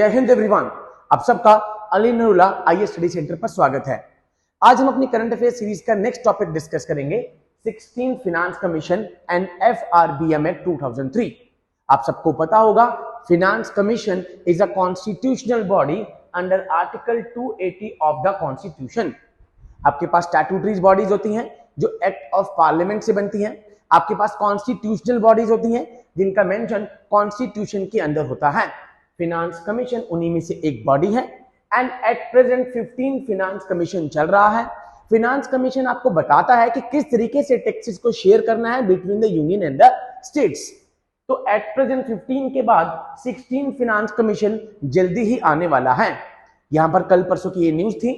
जय हिंद एवरीवन, आप सबका Ali Noorullah IAS study centre पर स्वागत है। आज हम अपनी करंट अफेयर सीरीज का नेक्स्ट टॉपिक डिस्कस करेंगे 16 finance commission and FRBM act 2003। आप सबको पता होगा finance commission is a constitutional body under article 280 of the constitution. आपके पास स्टैट्यूटरी बॉडीज होती हैं जो एक्ट ऑफ पार्लियामेंट से बनती हैं। आपके पास कॉन्स्टिट्यूशनल बॉडीज होती हैं जिनका मेंशन कॉन्स्टिट्यूशन के अंदर होता है। फिनांस कमीशन उन्हीं में से एक बॉडी है and at present 15 finance commission चल रहा है। फिनांस कमीशन आपको बताता है कि किस तरीके से टैक्सेस को शेयर करना है between the union and the states. तो एट प्रेजेंट 15 के बाद 16 फिनांस कमीशन जल्दी ही आने वाला है। यहां पर कल परसों की ये न्यूज थी।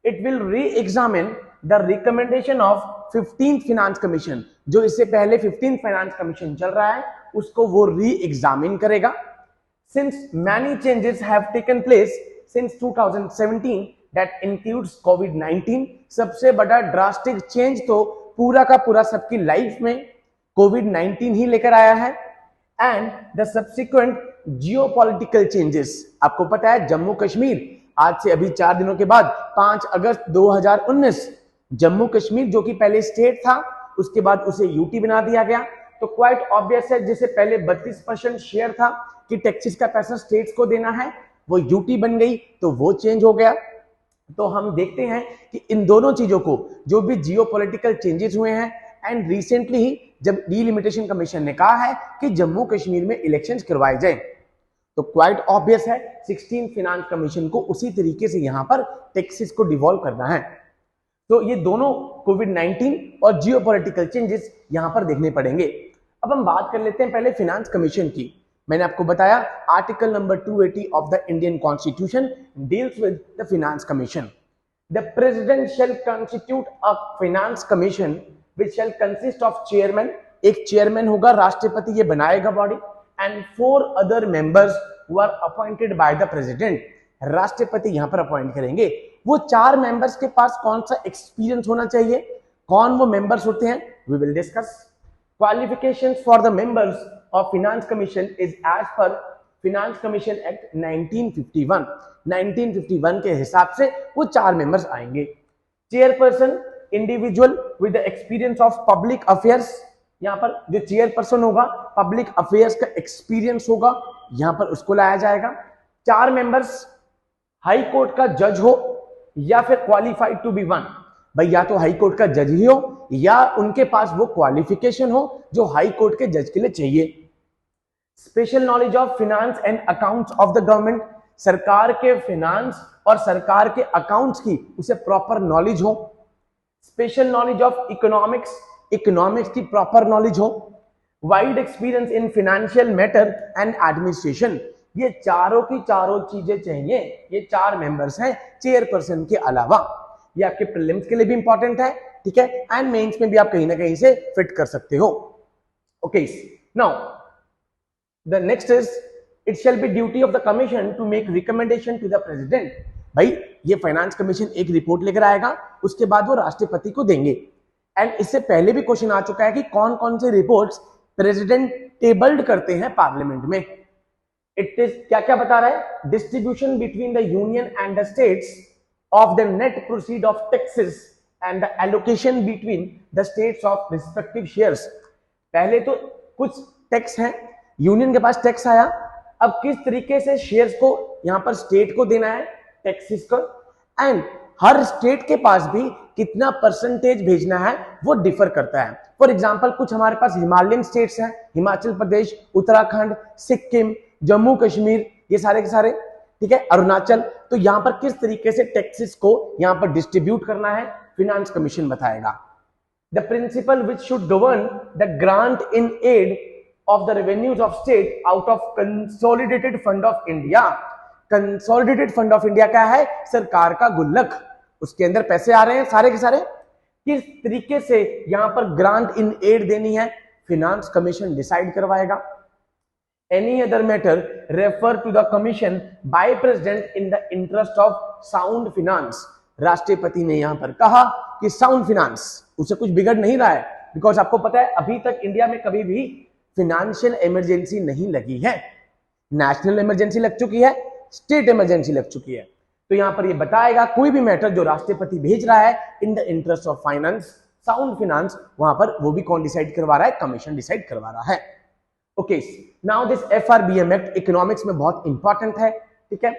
इट विल री examine the recommendation of 15th finance commission. जो इससे पहले 15th फाइनेंस कमीशन चल रहा है उसको वो री एग्जामिन करेगा। Since many changes have taken place since 2017 that includes COVID-19, सबसे बड़ा ड्रास्टिक चेंज तो पूरा का पूरा सबकी लाइफ में COVID-19 ही लेकर आया है। And the subsequent geopolitical changes, आपको पता है जम्मू कश्मीर आज से अभी 4 दिनों के बाद 5 अगस्त 2019 जम्मू कश्मीर जो कि पहले स्टेट था उसके बाद उसे यूटी बना दिया गया। तो क्वाइट ऑब्वियस है, जिसे पहले 32% शेयर था कि टैक्सेस का पैसा स्टेट्स को देना है, वो यूटी बन गई तो वो चेंज हो गया। तो हम देखते हैं कि इन दोनों चीजों को जो भी जियोपॉलिटिकल चेंजेस हुए हैं एंड रिसेंटली ही जब डिलिमिटेशन कमीशन ने कहा है कि जम्मू कश्मीर में इलेक्शंस करवाए जाए, तो क्वाइट ऑब्वियस है 16 फिनांस कमीशन को उसी तरीके से यहां पर टैक्सेस को डिवॉल्व करना है। तो ये दोनों कोविड-19 और जियोपॉलिटिकल चेंजेस यहां पर देखने पड़ेंगे। अब हम बात कर लेते हैं पहले फिनांस कमीशन की। मैंने आपको बताया article number 280 of the Indian constitution deals with the finance commission. The president shall constitute a finance commission which shall consist of chairman, एक चेयरमैन होगा, राष्ट्रपति ये बनाएगा body, and 4 other members who are appointed by the president. राष्ट्रपति यहां पर appoint करेंगे। वो 4 मेंबर्स के पास कौन सा एक्सपीरियंस होना चाहिए, कौन वो मेंबर्स होते हैं, we will discuss. Qualifications for the members of Finance Commission is as per Finance Commission Act 1951। 1951 के हिसाब से वो 4 मेंबर्स आएंगे। Chairperson individual with the experience of public affairs, यहाँ पर जो चेयरपर्सन होगा पब्लिक अफेयर्स का एक्सपीरियंस होगा, यहाँ पर उसको लाया जाएगा। 4 मेंबर्स हाई कोर्ट का जज हो या फिर क्वालिफाइड टू बी वन, भाई या तो हाई कोर्ट का जज ही हो या उनके पास वो क्वालिफिकेशन हो जो हाई कोर्ट के जज के लिए चाहिए। Special knowledge of finance and accounts of the government, सरकार के फिनांस और सरकार के अकाउंट्स की उसे प्रॉपर नॉलेज हो। Special knowledge of economics, economics की प्रॉपर नॉलेज हो। Wide experience in financial matter and administration, ये चारों की चारों चीजें चाहिए। ये 4 मेंबर्स हैं चेयरपर्सन के अलावा। ये आपके प्रीलिम्स के लिए भी इंपॉर्टेंट है, ठीक है, एंड मेंस में भी आप कहीं ना कहीं से फिट कर सकते हो। Okay, now the next is it shall be duty of the commission to make recommendation to the president. भाई ये फाइनेंस कमीशन एक रिपोर्ट लेकर आएगा, उसके बाद वो राष्ट्रपति को देंगे। एंड इससे पहले भी क्वेश्चन आ चुका है कि कौन कौन से रिपोर्ट्स प्रेसिडेंट टेबल्ड करते हैं पार्लियामेंट में। इट इज क्या क्या बता रहा है, distribution between the union and the states of the net proceed of taxes and the allocation between the states of respective shares। पहले तो कुछ टैक्स है, यूनियन के पास टैक्स आया, अब किस तरीके से शेयर्स को यहां पर स्टेट को देना है टैक्सेस को, एंड हर स्टेट के पास भी कितना परसेंटेज भेजना है वो डिफर करता है। फॉर एग्जांपल कुछ हमारे पास हिमालयन स्टेट्स हैं, हिमाचल प्रदेश, उत्तराखंड, सिक्किम, जम्मू कश्मीर, ये सारे के सारे, ठीक है, अरुणाचल। तो यहां पर किस तरीके से टैक्सेस को यहां पर डिस्ट्रीब्यूट करना है फिनांस कमीशन बताएगा। The principal which should govern the grant in aid of the revenues of state out of consolidated fund of India. Consolidated fund of India क्या है, सरकार का गुल्लक, उसके अंदर पैसे आ रहे हैं सारे के सारे, किस तरीके से यहां पर ग्रांट इन एड देनी है फिनांस कमीशन डिसाइड करवाएगा। Any other matter refer to the commission by president in the interest of sound finance। राष्ट्रपति ने यहां पर कहा कि साउंड फिनांस, उसे कुछ बिगड़ नहीं रहा है, बिकॉज आपको पता है अभी तक इंडिया में कभी भी फिनेंशियल इमरजेंसी नहीं लगी है। नेशनल इमरजेंसी लग चुकी है, स्टेट इमरजेंसी लग चुकी है। तो यहां पर ये बताएगा कोई भी मैटर जो राष्ट्रपति भेज रहा है in the interest of finance, sound finance, वहां पर वो भी कौन डिसाइड करवा रहा है? कमीशन डिसाइड करवा रहा है। Okay, now this FRBM act economics में बहुत इंपॉर्टेंट है, ठीक है।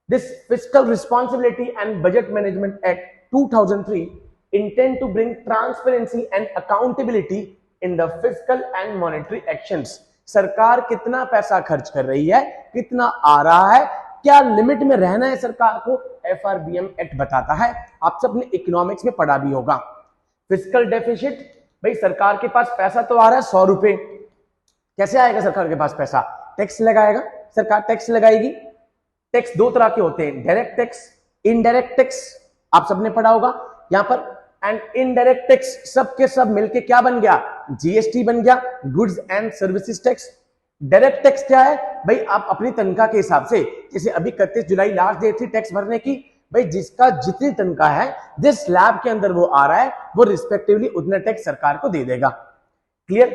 This fiscal responsibility and budget management act 2003 intend to bring transparency and accountability in the fiscal and monetary actions। सरकार कितना पैसा खर्च कर रही है, कितना आ रहा है, क्या लिमिट में रहना है सरकार को, FRBM एक्ट बताता है। आप सबने इकोनॉमिक्स में पढ़ा भी होगा। फिस्कल डेफिसिट, भाई सरकार के पास पैसा तो आ रहा है 100 रुपए, कैसे आएगा सरकार के पास पैसा? टैक्स लगाएगा, सरकार टैक्स लगाएगी। टैक्स दो तरह के होते हैं, डायरेक्ट टैक्स, इनडायरेक्ट टैक्स, आप सबने पढ़ा होगा। यहां पर एंड इनडायरेक्ट टैक्स सब के सब मिलके क्या बन गया? GST बन गया, goods and services tax. Direct tax क्या है? भाई आप अपनी तनख्वाह के हिसाब से, जैसे अभी 31 जुलाई लास्ट डेट थी टैक्स भरने की, भाई जिसका जितनी तनख्वाह है, जिस स्लैब के अंदर वो आ रहा है, वो रिस्पेक्टिवली उतना टैक्स सरकार को दे देगा। क्लियर?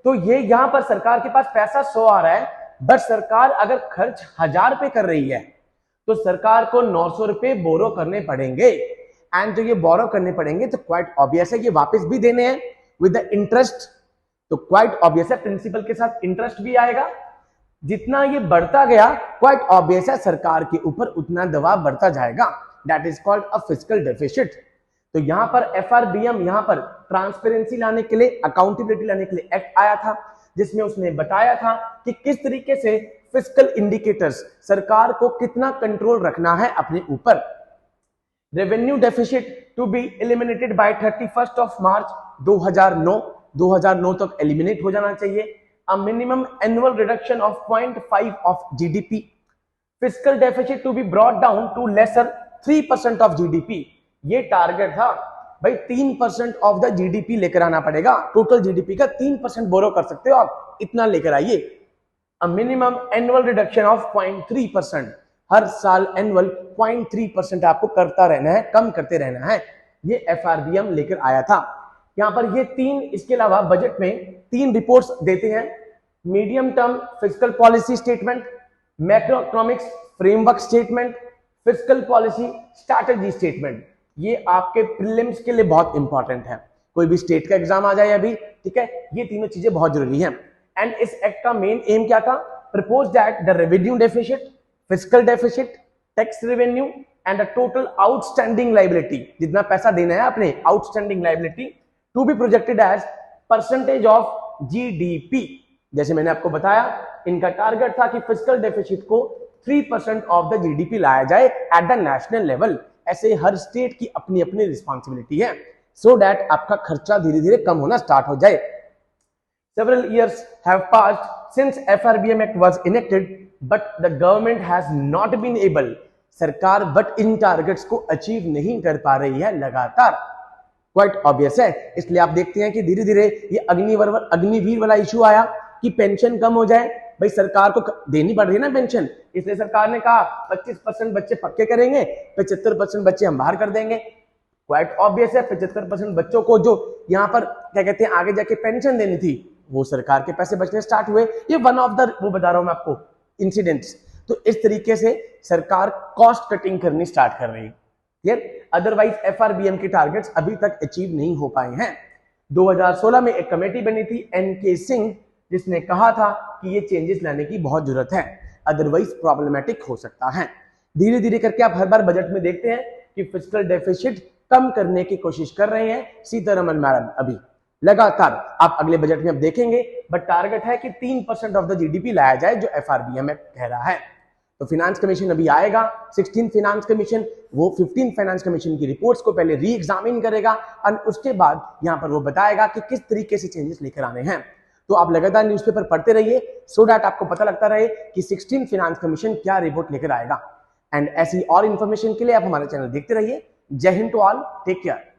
तो ये यहां पर सरकार के पास पैसा 100 आ रहा है, बट सरकार अगर खर्च 1000 रुपए कर रही है तो सरकार को 900 रुपए बोरो करने पड़ेंगे। एंड जो ये बोरो करने पड़ेंगे तो क्वाइट ऑब्वियस है ये वापस भी देने हैं विद द इंटरेस्ट। तो क्वाइट ऑब्वियस है प्रिंसिपल के साथ इंटरेस्ट भी आएगा। जितना ये बढ़ता गया क्वाइट ऑब्वियस है सरकार के ऊपर उतना दबाव बढ़ता जाएगा। That is called a fiscal deficit. तो यहां पर FRBM, यहां पर ट्रांसपेरेंसी लाने के लिए, अकाउंटेबिलिटी लाने के लिए एक्ट आया था, जिसमें उसने बताया था कि किस तरीके से फिस्कल इंडिकेटर्स, सरकार को कितना कंट्रोल रखना है अपने ऊपर। Revenue deficit to be eliminated by 31 of March 2009 तक एलिमिनेट हो जाना चाहिए। A minimum annual reduction of 0.5 of GDP। Fiscal deficit to be brought down to lesser 3% of GDP। ये टारगेट था भाई, 3% ऑफ द GDP लेकर आना पड़ेगा। टोटल GDP का 3% बोरो कर सकते हो आप, इतना लेकर आइए। अ मिनिमम एनुअल रिडक्शन ऑफ 0.3%, हर साल एनुअल 0.3% आपको करता रहना है, कम करते रहना है। ये FRBM लेकर आया था। यहां पर ये तीन, इसके अलावा बजट में 3 रिपोर्ट्स देते हैं। Medium term fiscal policy statement, macro economics framework statement, fiscal policy strategy statement. ये आपके प्रीलिम्स के लिए बहुत इंपॉर्टेंट है, कोई भी स्टेट का एग्जाम आ जाए अभी, ठीक है। ये तीनों चीजें बहुत जरूरी हैं। एंड इस एक्ट का मेन एम क्या था? Propose that the revenue deficit, fiscal deficit, tax revenue and the total outstanding liability, जितना पैसा देना है आपने, outstanding liability to be projected as percentage of GDP। जैसे मैंने आपको बताया, इनका टारगेट था कि फिस्कल डेफिसिट को 3% ऑफ द GDP लाया जाए एट द नेशनल लेवल। ऐसे हर स्टेट की अपनी अपनी रिस्पॉन्सिबिलिटी है, सो दैट आपका खर्चा धीरे धीरे कम होना स्टार्ट हो जाए। Several years have passed since FRBM Act was enacted, but the government has not been able, सरकार बट इन टारगेट्स को अचीव नहीं कर पा रही है लगातार। क्वाइट ऑब्वियस है, इसलिए आप देखते हैं कि धीरे धीरे ये अग्निवीर वाला इशू आया कि पेंशन कम हो जाए। भाई सरकार को देनी पड़ रही है ना पेंशन, इसलिए सरकार ने कहा 25% बच्चे पक्के करेंगे, 75% बच्चे हम बाहर कर देंगे। क्वाइट ऑब्वियस है 75% बच्चों को जो यहाँ पर क्या कहते हैं आगे जाके पेंशन देनी थी, वो सरकार के पैसे बचने स्टार्ट हुए। ये वन ऑफ द, वो बता रहा हूं मैं आपको, इंसिडेंट्स। तो इस तरीके से सरकार कॉस्ट कटिंग करनी स्टार्ट कर रही है। क्लियर? अदरवाइज FRBM के टारगेट्स अभी तक अचीव नहीं हो पाए हैं। 2016 में एक कमेटी बनी थी NK सिंह, जिसने कहा था कि ये चेंजेस लाने की बहुत जरूरत है, अदरवाइज प्रॉब्लमेटिक हो सकता है। धीरे धीरे करके आप हर बार बजट में देखते हैं कि फिस्कल डेफिसिट कम करने की कोशिश कर रहे हैं सीतारमण मैडम अभी लगातार। आप अगले बजट में अब देखेंगे, बट टारगेट है कि 3% ऑफ द GDP लाया जाए, जो FRBM में कह रहा है। तो फाइनेंस कमीशन अभी आएगा, 16 फाइनेंस कमीशन, वो 15 फाइनेंस कमीशन की रिपोर्ट्स को पहले री एग्जामिन करेगा और उसके बाद यहां पर वो बताएगा कि किस तरीके से चेंजेस लेकर आने हैं। तो आप लगातार न्यूज़पेपर पढ़ते रहिए, सो दैट आपको पता लगता रहे कि 16 फाइनेंस कमीशन क्या रिपोर्ट लेकर आएगा। एंड ऐसी और इंफॉर्मेशन के लिए आप हमारा चैनल देखते रहिए। Jai Hind to all, take care.